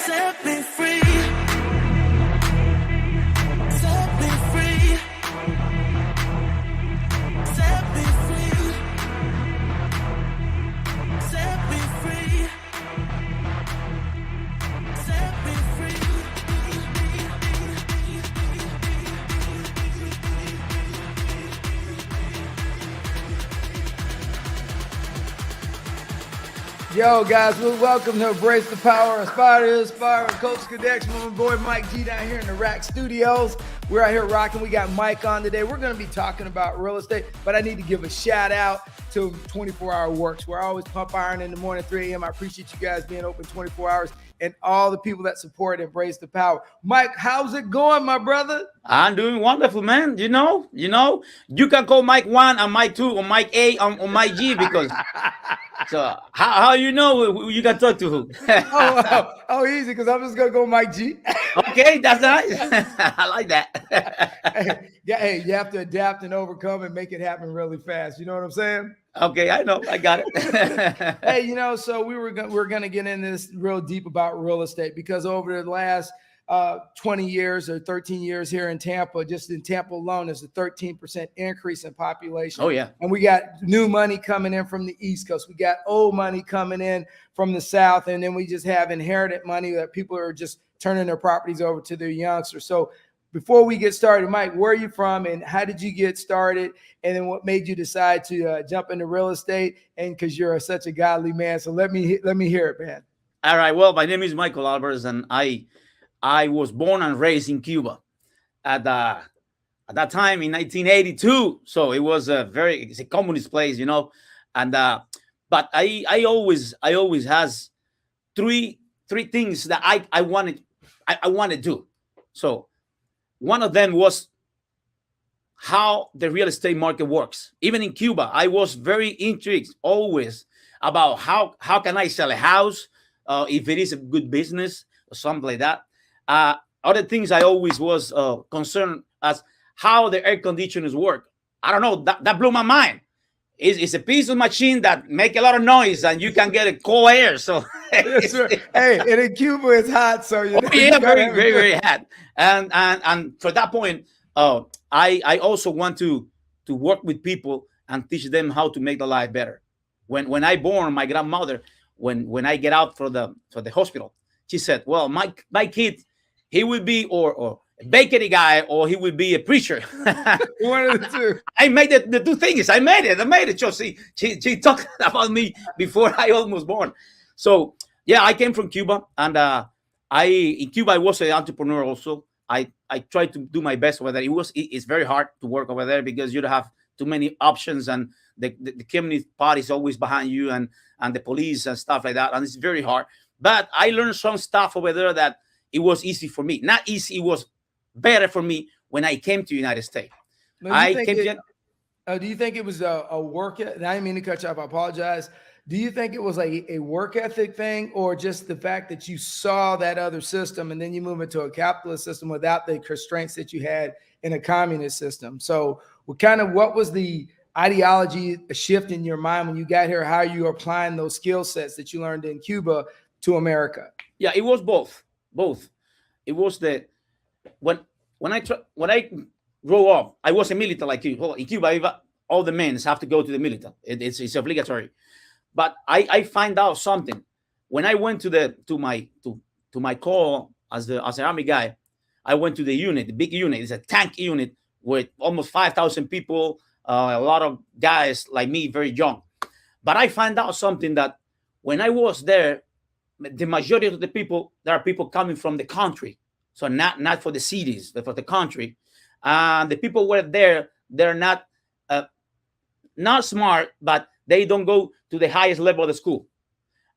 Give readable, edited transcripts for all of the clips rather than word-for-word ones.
Set me free. Set me free. Set me free. Set me free. Set me free. Yo, guys, welcome to Embrace the Power, Inspire, Coach Connects, my boy Mike G down here in the Rack Studios. We're out here rocking. We got Mike on today. We're going to be talking about real estate, but I need to give a shout out to 24 Hour Works. We're always pump iron in the morning, 3 a.m. I appreciate you guys being open 24 hours and all the people that support Embrace the Power. Mike, how's it going, my brother? I'm doing wonderful, man. You can call Mike 1 and Mike 2 or Mike A on Mike G because so how you know who you can talk to who? oh, easy, because I'm just going to go Mike G. Okay, that's nice. I like that. Hey, you have to adapt and overcome and make it happen really fast. You know what I'm saying? Okay, I know. I got it. Hey, so we're going to get into this real deep about real estate because over the last 20 years or 13 years here in Tampa, just in Tampa alone, there's a 13% increase in population. Oh, yeah. And we got new money coming in from the East Coast. We got old money coming in from the South. And then we just have inherited money that people are just turning their properties over to their youngsters. So before we get started, Mike, where are you from and how did you get started? And then what made you decide to jump into real estate? And because you're such a godly man. So let me hear it, man. All right. Well, my name is Michael Alvarez, and I was born and raised in Cuba at that time in 1982. So it was it's a communist place, and but I always has three things that I wanted to do. So one of them was how the real estate market works. Even in Cuba, I was very intrigued always about how can I sell a house, if it is a good business or something like that. Other things I always was concerned as how the air conditioners work. I don't know, that blew my mind. It's a piece of machine that make a lot of noise and you can get a cold air. So yes, hey, and in Cuba it's hot, so very hot. And for that point, I also want to work with people and teach them how to make their life better. When I born, my grandmother, when I get out for the hospital, she said, "Well, my kid, he will be or a bakery guy or he will be a preacher." One of the two. I made the two things. I made it. So she talked about me before I almost born. So yeah, I came from Cuba, and in Cuba I was an entrepreneur also. I tried to do my best over there. It's very hard to work over there because you don't have too many options, and the communist party is always behind you, and the police and stuff like that, and it's very hard. But I learned some stuff over there that it was easy for me. Not easy, it was better for me when I came to the United States. Do you think it was a work ethic? I didn't mean to cut you off. I apologize. Do you think it was like a work ethic thing, or just the fact that you saw that other system and then you move into a capitalist system without the constraints that you had in a communist system? So what was the ideology shift in your mind when you got here? How are you applying those skill sets that you learned in Cuba to America? Yeah, it was both. It was when I grew up, I was a military like you. In Cuba, all the men have to go to the military. It's obligatory. But I find out something when I went to my call as an army guy. I went to the unit, the big unit. It's a tank unit with almost 5,000 people. A lot of guys like me, very young. But I find out something that when I was there, the majority of the people, there are people coming from the country. So not for the cities, but for the country. The people were there, they're not smart, but they don't go to the highest level of the school.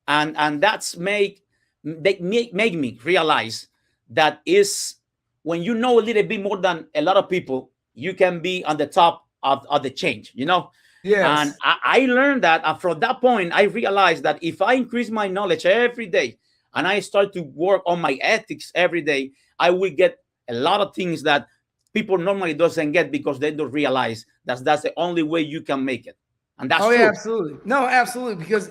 And that's make me realize that is when you know a little bit more than a lot of people, you can be on the top of the change, Yes. And I learned that, and from that point, I realized that if I increase my knowledge every day and I start to work on my ethics every day, I will get a lot of things that people normally doesn't get because they don't realize that's the only way you can make it. and that's Oh true. yeah, absolutely. No, absolutely. Because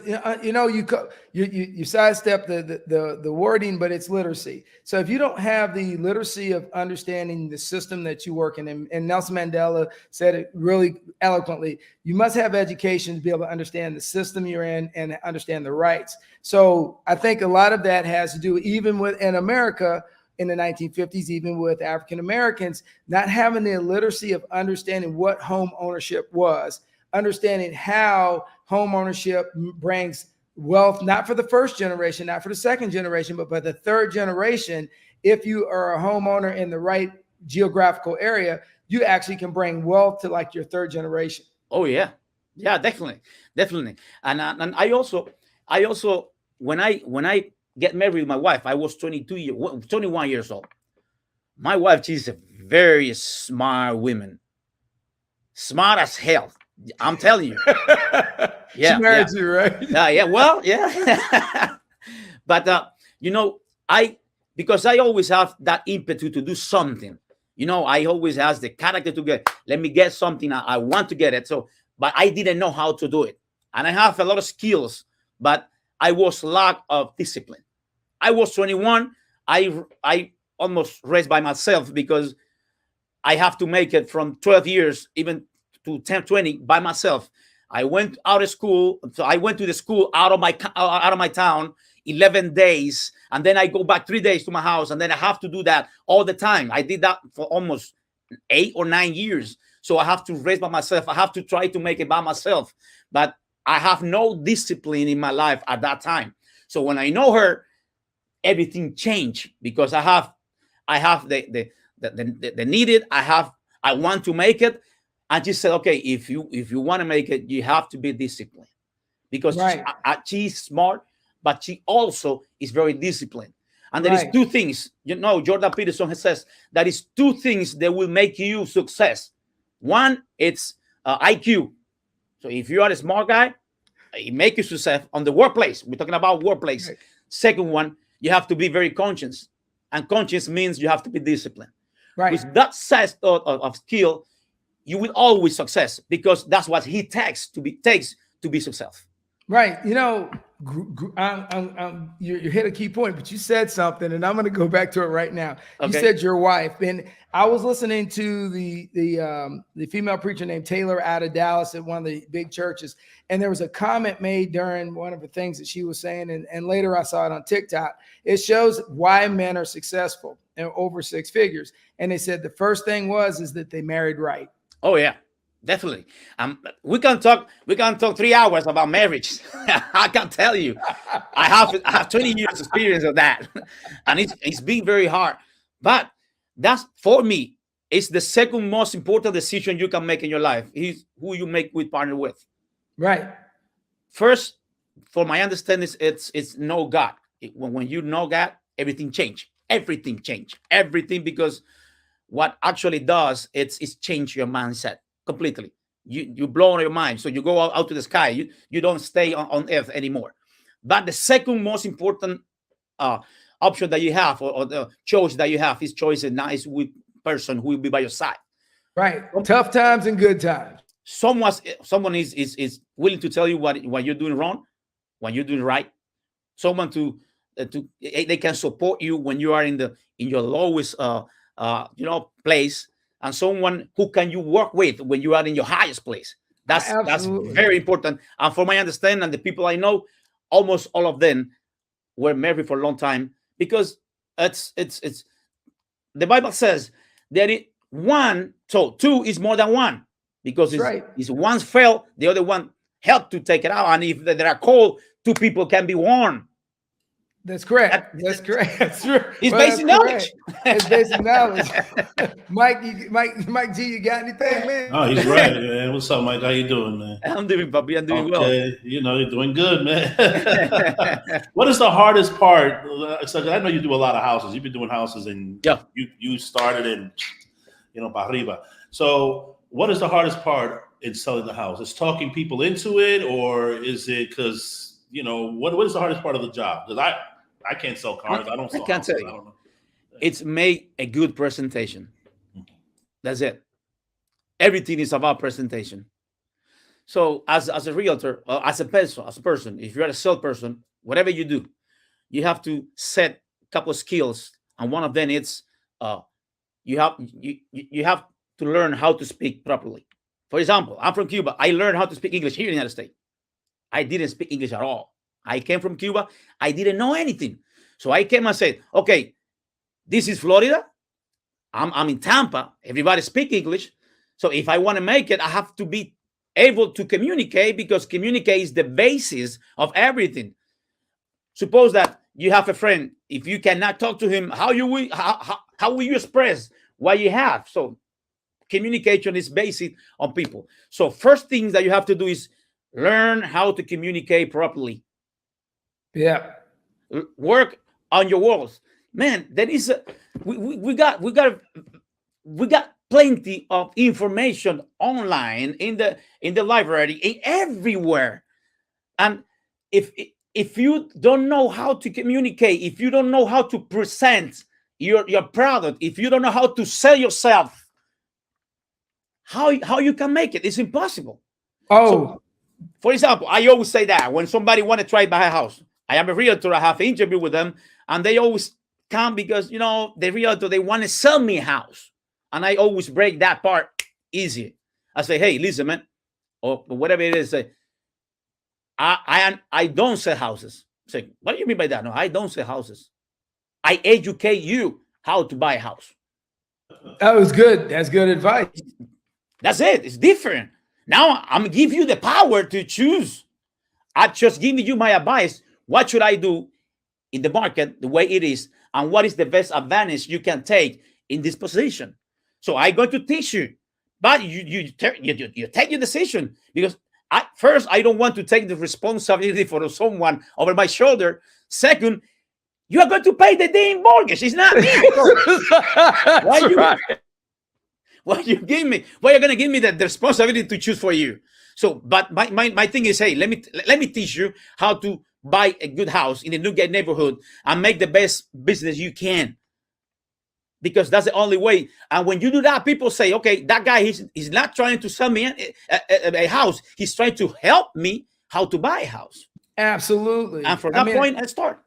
you sidestep the wording, but it's literacy. So if you don't have the literacy of understanding the system that you work in, and Nelson Mandela said it really eloquently, you must have education to be able to understand the system you're in and understand the rights. So I think a lot of that has to do even with in America in the 1950s, even with African Americans not having the literacy of understanding what home ownership was, understanding how home ownership brings wealth, not for the first generation, not for the second generation, but by the third generation. If you are a homeowner in the right geographical area, you actually can bring wealth to like your third generation. Oh yeah, yeah, definitely, definitely. And I also when I get married with my wife, I was 21 years old. My wife, she's a very smart woman, smart as hell. I'm telling you. She Yeah, married yeah, you, right? yeah. Well, yeah. But you know, I because I always have that impetus to do something. I always has the character to get. Let me get something. I want to get it. So, but I didn't know how to do it, and I have a lot of skills, but I was lack of discipline. I was 21. I almost raised by myself because I have to make it from 12 years even to 10, 20 by myself. I went out of school. So I went to the school out of my town 11 days. And then I go back 3 days to my house. And then I have to do that all the time. I did that for almost 8 or 9 years. So I have to raise by myself. I have to try to make it by myself. But I have no discipline in my life at that time. So when I know her, everything changed because I have the needed. I want to make it. And she said, okay, if you want to make it, you have to be disciplined because Right. she's smart, but she also is very disciplined. And there is Right. two things, Jordan Peterson says that is two things that will make you success. One, it's IQ. So if you are a smart guy, it make you success on the workplace. We're talking about workplace. Right. Second one, you have to be very conscious. And conscious means you have to be disciplined. Right. With that set of skill, you will always success because that's what he takes to be successful. Right. You hit a key point, but you said something, and I'm going to go back to it right now. You Okay. said your wife, and I was listening to the female preacher named Taylor out of Dallas at one of the big churches, and there was a comment made during one of the things that she was saying, and later I saw it on TikTok. It shows why men are successful and over six figures, and they said the first thing is that they married right. Oh yeah, definitely. We can talk 3 hours about marriage. I can tell you, I have 20 years experience of that, and it's been very hard. But that's for me. It's the second most important decision you can make in your life. Is who you make with partner with. Right. First, for my understanding, it's know God. When you know God, everything change. Everything change. Everything because what actually does it's change your mindset completely. You blow on your mind, so you go out to the sky. You don't stay on earth anymore. But the second most important option that you have, or the choice that you have, is choice a nice person who will be by your side. Right. Tough times and good times. Someone is willing to tell you what you're doing wrong, what you're doing right. Someone to they can support you when you are in your lowest place, and someone who can you work with when you are in your highest place. That's Absolutely. very important. And for my understanding, and the people I know, almost all of them were married for a long time because it's the Bible says that one, so two is more than one because right. It's one fell, the other one helped to take it out, and if there are cold, two people can be warm. That's correct. That's correct. That's true. It's basic knowledge. It's basic knowledge. Mike G, you got anything, man? Oh, he's right, man. What's up, Mike? How you doing, man? I'm doing, Bobby. I'm doing well. Okay, you're doing good, man. What is the hardest part? So I know you do a lot of houses. You've been doing houses, and you started in, para arriba. So, what is the hardest part in selling the house? Is talking people into it, or is it because what is the hardest part of the job? Because I can't sell cars. I don't sell can't houses. tell you. I don't know. It's make a good presentation. That's it. Everything is about presentation. So as a realtor, as a person, if you're a salesperson, whatever you do, you have to set a couple of skills, and one of them is uh, you have to learn how to speak properly. For example, I'm from Cuba. I learned how to speak English here in the United States. I didn't speak English at all. I came from Cuba. I didn't know anything. So I came and said, okay, this is Florida. I'm in Tampa. Everybody speak English. So if I want to make it, I have to be able to communicate, because communicate is the basis of everything. Suppose that you have a friend. If you cannot talk to him, how will you express what you have? So communication is based on people. So first things that you have to do is learn how to communicate properly. Yeah. Work on your walls, man. There is we got plenty of information online in the library, everywhere. And if you don't know how to communicate, if you don't know how to present your product, if you don't know how to sell yourself, how you can make it? It's impossible. Oh, So, for example, I always say that when somebody want to try to buy a house, I am a realtor, I have an interview with them, and they always come because, the realtor, they want to sell me a house. And I always break that part easy. I say, hey, listen, man, or whatever it is, I don't sell houses. Say, what do you mean by that? No, I don't sell houses. I educate you how to buy a house. that was good. That's good advice. That's it. It's different. Now I'm give you the power to choose. I just giving you my advice. What should I do in the market the way it is, and what is the best advantage you can take in this position? So I'm going to teach you, but you take your decision, because I don't want to take the responsibility for someone over my shoulder. Second, you are going to pay the damn mortgage. It's not me. Why you give me? Why are you going to give me the responsibility to choose for you? So, but my thing is, hey, let me teach you how to buy a good house in a new neighborhood and make the best business you can, because that's the only way. And when you do that, people say, okay, that guy he's not trying to sell me a house. He's trying to help me how to buy a house. Absolutely. And from that point, I start.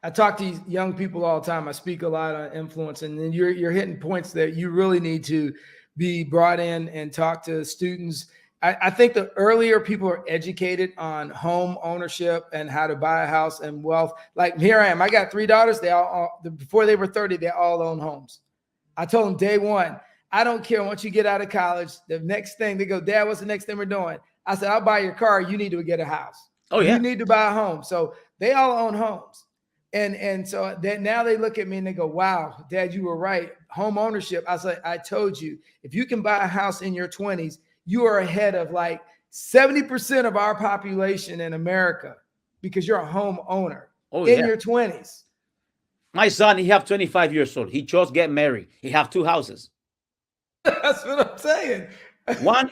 I talk to young people all the time. I speak a lot on influence, and then you're hitting points that you really need to be brought in and talk to students. I think the earlier people are educated on home ownership and how to buy a house and wealth. Like here I am. I got 3 daughters. They all before they were 30, they all own homes. I told them day one, I don't care. Once you get out of college, the next thing they go, Dad, what's the next thing we're doing? I said, I'll buy your car. You need to get a house. Oh yeah. You need to buy a home. So they all own homes. And so then now they look at me and they go, wow, Dad, you were right. Home ownership. I said, I told you, if you can buy a house in your 20s, you are ahead of like 70% of our population in America, because you're a home owner in your 20s. My son, he have 25 years old. He just get married. He have 2 houses. That's what I'm saying. One,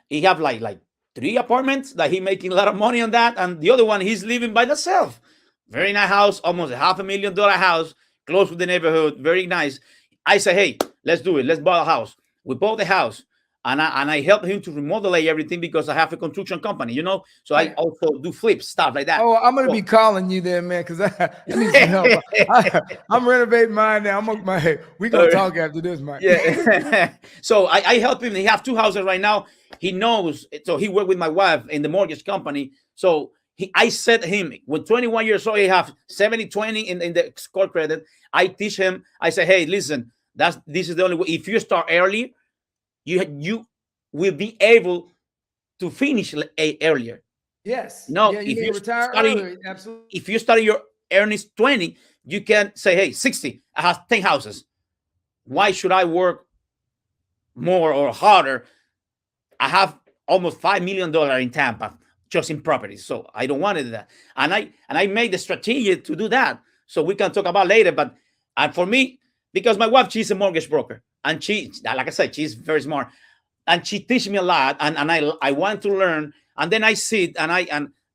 he have like 3 apartments that he making a lot of money on that, and the other one he's living by himself. Very nice house, almost $500,000 house, close to the neighborhood, very nice. I say, hey, let's do it. Let's buy a house. We bought the house, and I helped him to remodel everything, because I have a construction company, So I also do flips, stuff like that. Oh, I'm going to be calling you then, man, because I need some help. I'm renovating mine now. We're going to talk after this, Mike. Yeah. So I help him. He have 2 houses right now. He knows. So he worked with my wife in the mortgage company. So I said to him, when 21 years old, he have 70-20 in the score credit. I teach him. I say, hey, listen, this is the only way. If you start early, you will be able to finish earlier. Yes. No, yeah, if you retire early, absolutely. If you start your earnings 20, you can say, hey, 60, I have 10 houses. Why should I work more or harder? I have almost $5 million in Tampa just in properties. So I don't want to do that. And I made the strategy to do that. So we can talk about later. But for me, because my wife, she's a mortgage broker. And she, like I said, she's very smart. And she teaches me a lot. And I want to learn. And then I sit and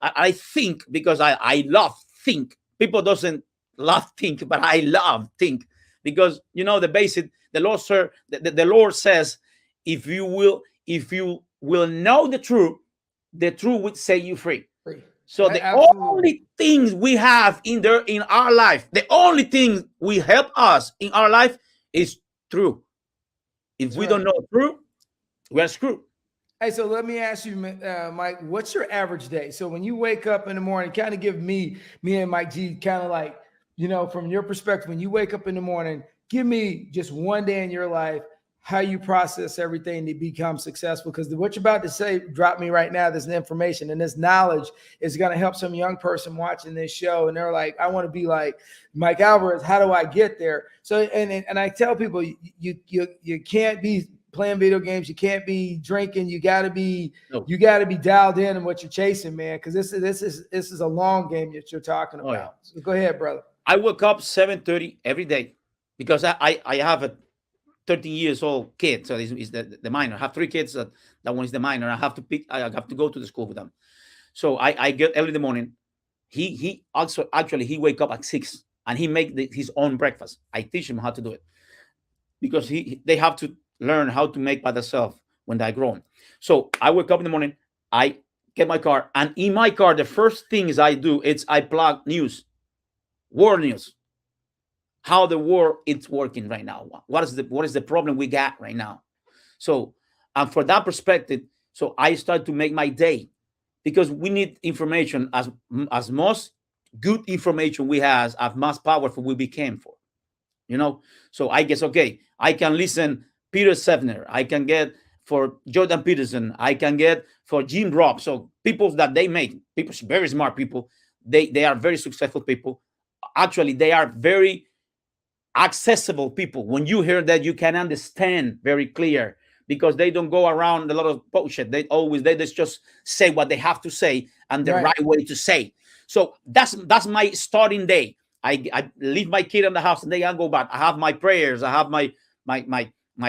I think, because I love think. People doesn't love think, but I love think. Because, the basic, the Lord says, if you will know the truth will set you free. So the Absolutely. only things we have in our life, the only things we help us in our life is truth. If That's we right. don't know truth, we're screwed. Hey, so let me ask you, Mike, what's your average day? So when you wake up in the morning, kind of give me and Mike G, kind of like, from your perspective, when you wake up in the morning, give me just one day in your life, how you process everything to become successful. Because what you're about to say, drop me right now, this information and this knowledge is going to help some young person watching this show. And they're like, I want to be like Mike Alvarez. How do I get there? So, and I tell people, you can't be playing video games. You can't be drinking. You got to be dialed in on what you're chasing, man. Because this is a long game that you're talking about. Yeah. So go ahead, brother. I wake up 7:30 every day because I have a 13 years old kid. So is the minor. I have 3 kids. That one is the minor. I have to go to the school with them. So I get early in the morning. He also he wake up at 6 and he make his own breakfast. I teach him how to do it because they have to learn how to make by themselves when they're grown. So I wake up in the morning, I get my car, and in my car, the first things I do is I plug news, world news, how the world is working right now. What is the problem we got right now? So, and for that perspective, so I start to make my day because we need information as most good information we have, as most powerful we became for, So I guess, okay, I can listen Peter Sefner. I can get for Jordan Peterson. I can get for Jim Robb. So people that they make, people, very smart people, they are very successful people. Actually, they are very accessible people. When you hear that, you can understand very clear because they don't go around a lot of bullshit. They just say what they have to say and the right way to say. So that's my starting day. I leave my kid in the house and then I go back. I have my prayers. I have my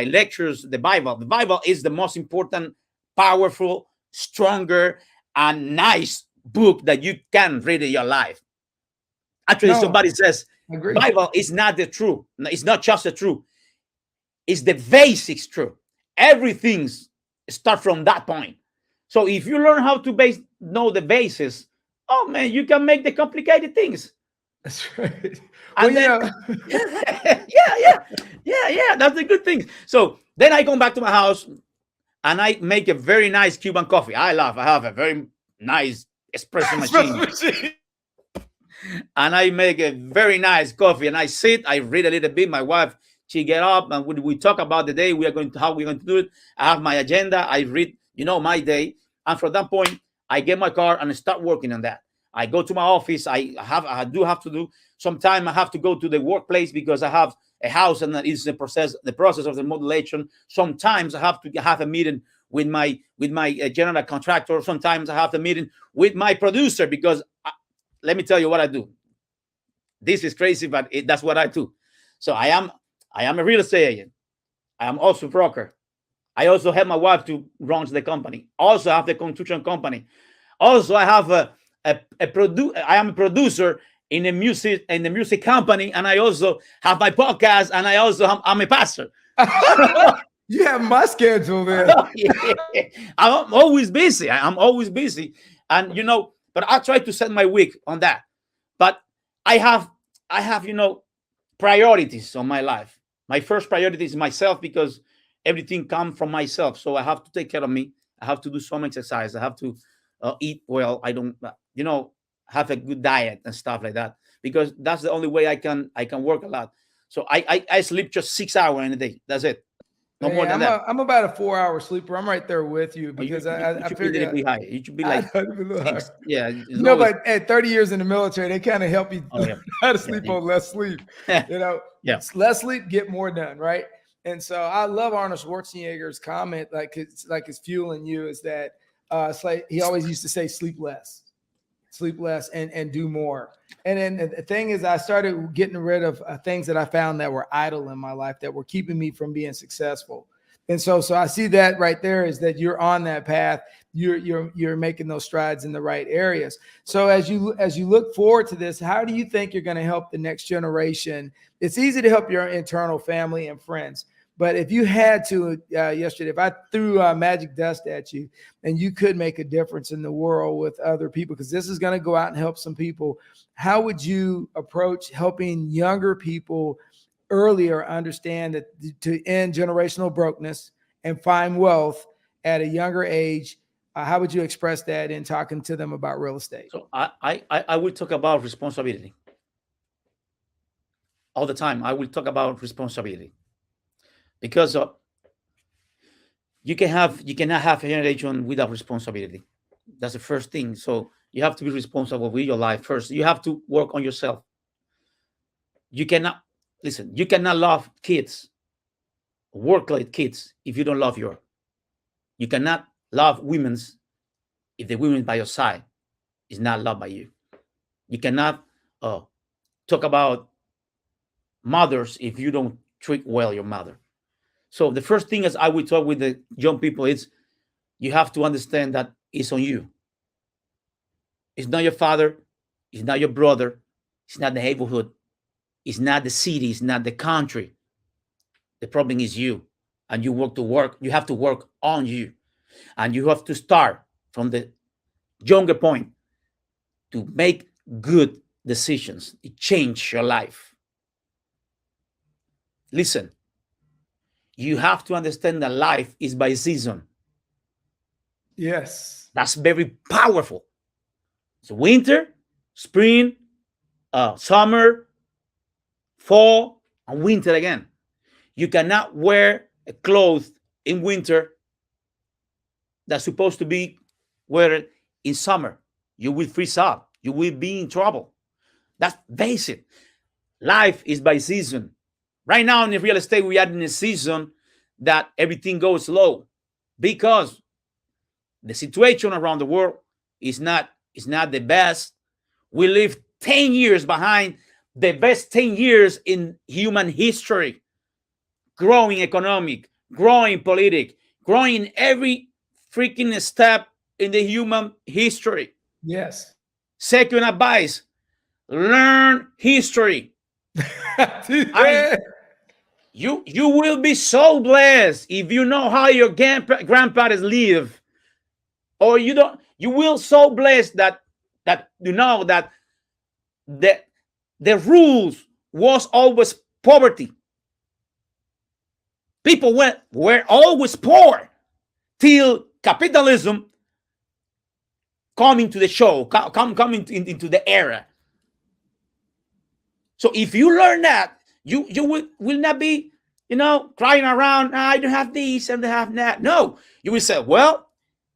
lectures, the Bible. The Bible is the most important, powerful, stronger, and nice book that you can read in your life. Actually, somebody says, Bible is not the truth. It's not just the truth. It's the basics truth. Everything starts from that point. So if you learn how to know the basis, oh man, you can make the complicated things. That's right. And well, yeah. That's the good thing. So then I go back to my house and I make a very nice Cuban coffee. I have a very nice espresso machine. And I make a very nice coffee and I sit, I read a little bit. My wife, she get up and we talk about the day how we're going to do it. I have my agenda. I read, my day. And from that point, I get my car and I start working on that. I go to my office. I do have to do. Sometimes I have to go to the workplace because I have a house and that is the process of the modulation. Sometimes I have to have a meeting with my general contractor. Sometimes I have a meeting with my producer because let me tell you what I do. This is crazy, but that's what I do. So I am a real estate agent. I am also a broker. I also help my wife to run the company. Also, I have the construction company. Also, I have I am a producer in the music company, and I also have my podcast, and I'm a pastor. You have my schedule there. I'm always busy. And but I try to set my week on that. But I have priorities on my life. My first priority is myself because everything comes from myself. So I have to take care of me. I have to do some exercise. I have to eat well. I don't, have a good diet and stuff like that because that's the only way I can work a lot. So I sleep just 6 hours in a day. That's it. No more than that. I'm about a 4-hour sleeper. I'm right there with you because I figured be high. You should be like, yeah. But at 30 years in the military, they kind of help you how to sleep on less sleep. Less sleep, get more done, right? And so I love Arnold Schwarzenegger's comment, like it's fueling you, is that it's like he always used to say, sleep less and do more. And then the thing is, I started getting rid of things that I found that were idle in my life that were keeping me from being successful. And so I see that right there is that you're on that path. You're making those strides in the right areas. So as you look forward to this, how do you think you're going to help the next generation? It's easy to help your internal family and friends, But if you had to yesterday, if I threw magic dust at you and you could make a difference in the world with other people, because this is going to go out and help some people, how would you approach helping younger people earlier understand that to end generational brokenness and find wealth at a younger age? How would you express that in talking to them about real estate? So I will talk about responsibility all the time. I will talk about responsibility because you cannot have a generation without responsibility. That's the first thing. So you have to be responsible with your life first. You have to work on yourself. You cannot love kids, work like kids if you don't love your. You cannot love women if the women by your side is not loved by you. You cannot talk about mothers if you don't treat well your mother. So the first thing as I will talk with the young people is you have to understand that it's on you. It's not your father. It's not your brother. It's not the neighborhood. It's not the city. It's not the country. The problem is you. And you have to work on you. And you have to start from the younger point to make good decisions. It changes your life. Listen, you have to understand that life is by season. Yes. That's very powerful. It's winter, spring, summer, fall, and winter again. You cannot wear a clothes in winter that's supposed to be wear in summer. You will freeze up. You will be in trouble. That's basic. Life is by season. Right now in the real estate, we are in a season that everything goes slow because the situation around the world is not the best. We live 10 years behind the best 10 years in human history. Growing economic, growing politic, growing every freaking step in the human history. Yes. Second advice, learn history. You will be so blessed if you know how your grandparents live, or you don't. You will so blessed that you know that the rules was always poverty. People were always poor till capitalism coming to the show, coming into the era. So if you learn that, you will not be, crying around, I don't have this and I have that. No, you will say, well,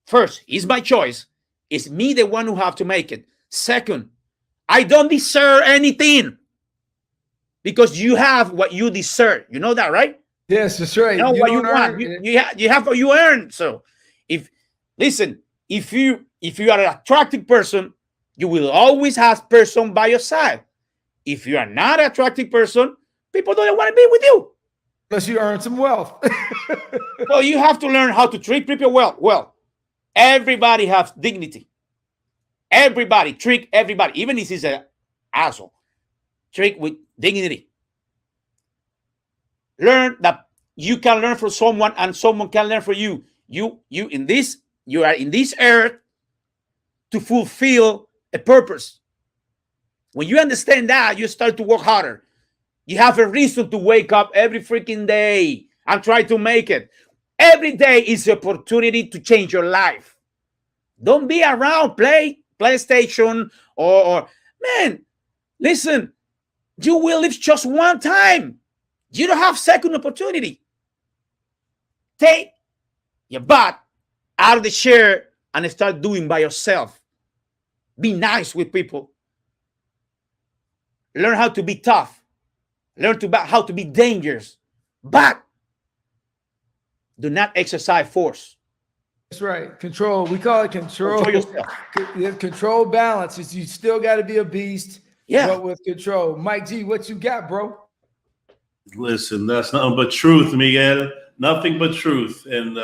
first, it's my choice. It's me the one who have to make it. Second, I don't deserve anything because you have what you deserve. You know that, right? Yes, that's right. You know what you want. You have what you earn. So if you are an attractive person, you will always have person by your side. If you are not an attractive person, people don't want to be with you. Unless you earn some wealth. Well, you have to learn how to treat people well. Everybody has dignity. Everybody, treat everybody, even if he's an asshole. Treat with dignity. Learn that you can learn from someone and someone can learn from you. You are in this earth to fulfill a purpose. When you understand that, you start to work harder. You have a reason to wake up every freaking day and try to make it. Every day is an opportunity to change your life. Don't be around PlayStation or man, listen, you will live just one time. You don't have second opportunity. Take your butt out of the chair and start doing by yourself. Be nice with people. Learn how to be tough. Learn how to be dangerous. But do not exercise force. That's right. Control. We call it control. Control yourself. You have control balance. You still got to be a beast. Yeah. But with control. Mike G, what you got, bro? Listen, that's nothing but truth, Miguel. Nothing but truth. And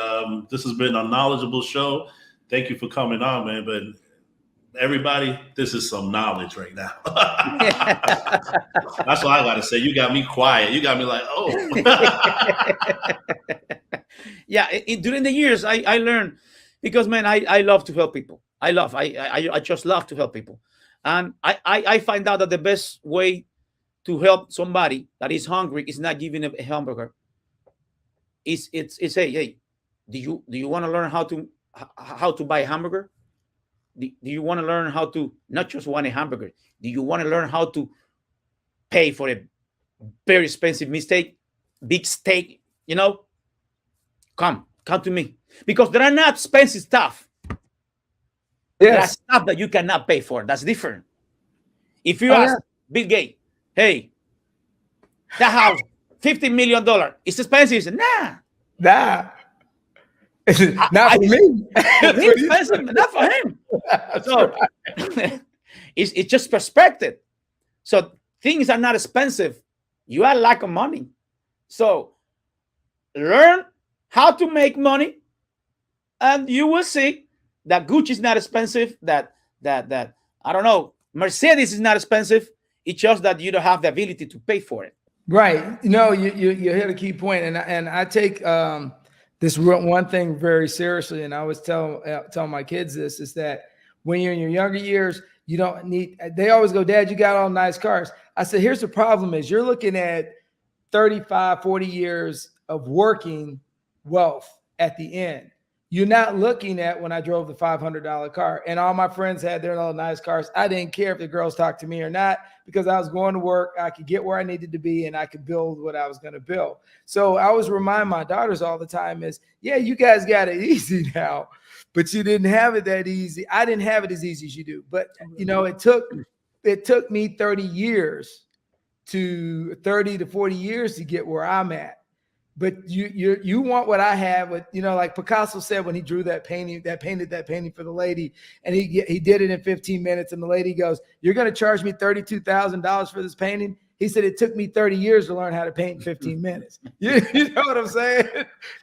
this has been a knowledgeable show. Thank you for coming on, man. But everybody, this is some knowledge right now. That's what I got to say. You got me quiet. You got me like, oh. Yeah, during the years, I learned because, man, I love to help people. I just love to help people. And I find out that the best way to help somebody that is hungry is not giving a hamburger. It's hey, do you want to learn how to buy a hamburger? Do you want to learn how to not just want a hamburger? Do you want to learn how to pay for a very expensive big steak? Come to me, because there are not expensive stuff. Yes. There are stuff that you cannot pay for. That's different. If you ask Bill Gates, hey, that house, $50 million, it's expensive. He said, nah. Not for me. It's expensive, not for him. So right. It's just perspective. So things are not expensive. You are lack of money. So learn how to make money, and you will see that Gucci is not expensive. That I don't know, Mercedes is not expensive. It's just that you don't have the ability to pay for it. Right. You hit a key point, and I take this one thing very seriously, and I always tell my kids this, is that when you're in your younger years, you don't need. They always go, Dad, you got all nice cars. I said, here's the problem: is you're looking at 35, 40 years of working wealth at the end. You're not looking at when I drove the $500 car, and all my friends had their little nice cars. I didn't care if the girls talked to me or not, because I was going to work. I could get where I needed to be, and I could build what I was going to build. So I always remind my daughters all the time is, yeah, you guys got it easy now, but you didn't have it that easy. I didn't have it as easy as you do, but it took me 30 to 40 years to get where I'm at. But you want what I have, with, like Picasso said when he drew that painting for the lady, and he did it in 15 minutes, and the lady goes, "You're going to charge me $32,000 for this painting?" He said, "It took me 30 years to learn how to paint in 15 minutes." You know what I'm saying?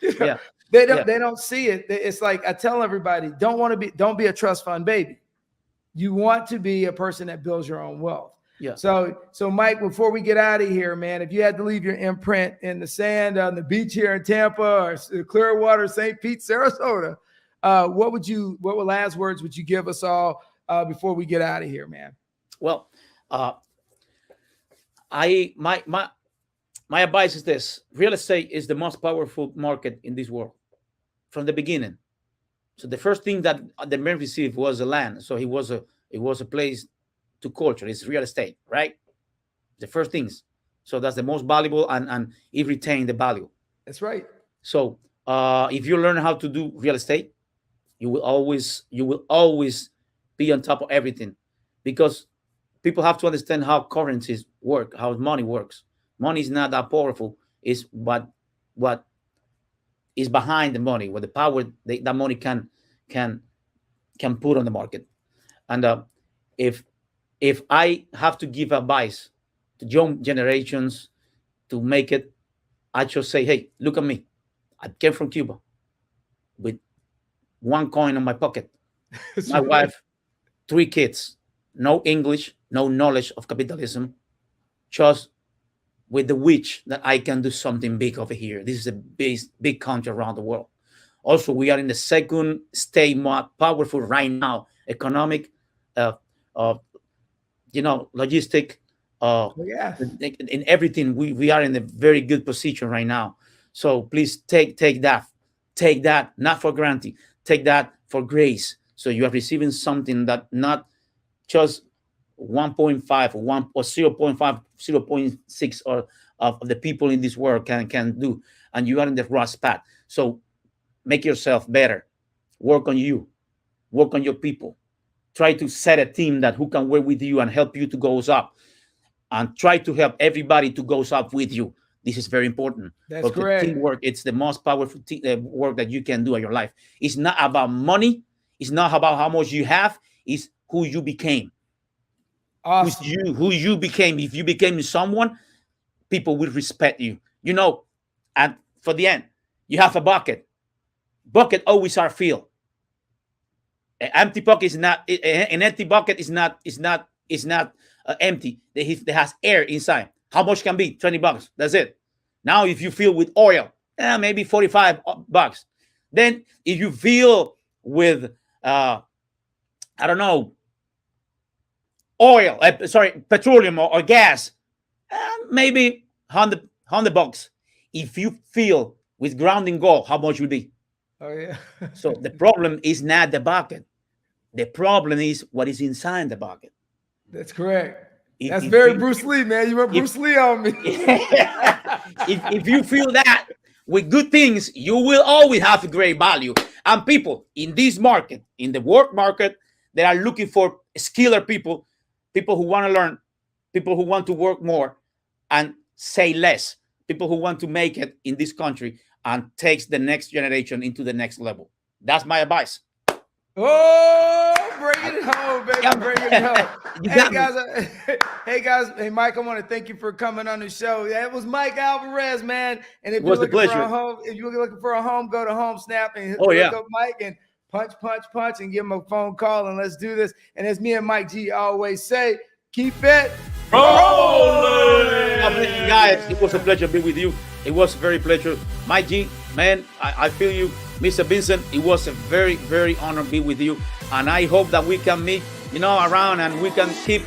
Yeah. They don't see it. It's like I tell everybody, don't be a trust fund baby. You want to be a person that builds your own wealth. Yeah. So Mike, before we get out of here, man, if you had to leave your imprint in the sand on the beach here in Tampa or Clearwater, St. Pete, Sarasota, what last words would you give us all before we get out of here, man? Well, my advice is this: real estate is the most powerful market in this world from the beginning. So the first thing that the man received was a land. So it was a place to culture. It's real estate, right? The first things. So that's the most valuable, and it retained the value. That's right. So if you learn how to do real estate, you will always be on top of everything, because people have to understand how currencies work, how money works. Money is not that powerful. It's what is behind the money, what the power that money can put on the market. And if I have to give advice to young generations to make it, I just say, hey, look at me. I came from Cuba with one coin on my pocket. My wife, 3 kids, no English, no knowledge of capitalism, just with the wish that I can do something big over here. This is a big country around the world. Also, we are in the second state more powerful right now, economic, logistic, in everything. We are in a very good position right now. So please take that not for granted, take that for grace. So you are receiving something that not just 1.5 or 1 or 0.5, 0.6 or of the people in this world can do, and you are in the right path. So make yourself better, work on you, work on your people. Try to set a team who can work with you and help you to go up, and try to help everybody to go up with you. This is very important. That's correct. Teamwork, it's the most powerful work that you can do in your life. It's not about money. It's not about how much you have. It's who you became. Awesome. Who you became. If you became someone, people will respect you. And for the end, you have a bucket. Bucket always are filled. An empty pocket is not. An empty bucket is not empty. It has air inside. How much can be? $20. That's it. Now, if you fill with oil, maybe $45. Then, if you fill with I don't know, oil, petroleum or gas, maybe $100. If you fill with grounding gold, how much will be? Oh yeah. So the problem is not the bucket. The problem is what is inside the bucket. That's correct. That's If very you- Bruce Lee, man. You went Bruce Lee on me. if you feel that with good things, you will always have a great value. And people in this market, in the work market, they are looking for skiller people who want to learn, people who want to work more and say less, people who want to make it in this country and takes the next generation into the next level. That's my advice. Oh, bring it home, baby. Yeah. Bring it home. You Hey got me. guys. Hey, Mike, I want to thank you for coming on the show. That was Mike Alvarez, man. And if It was you're a looking for pleasure. a home, if you're looking for a home, go to Home Snap and Oh, look yeah. up Mike and punch, and give him a phone call and let's do this. And as me and Mike G always say, keep it Rolling. God bless you guys. It was a pleasure being with you. It was a very pleasure. Mike G, man, I feel you. Mr. Vincent, it was a very, very honor to be with you. And I hope that we can meet, around and we can keep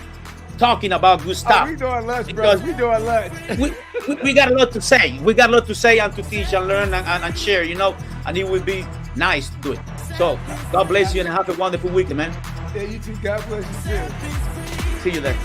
talking about good stuff. we doing lunch, Because- bro. We doing lunch. we got a lot to say. We got a lot to say and to teach and learn and share, and it would be nice to do it. So God bless you and have a wonderful weekend, man. Yeah, you too. God bless you too. See you there.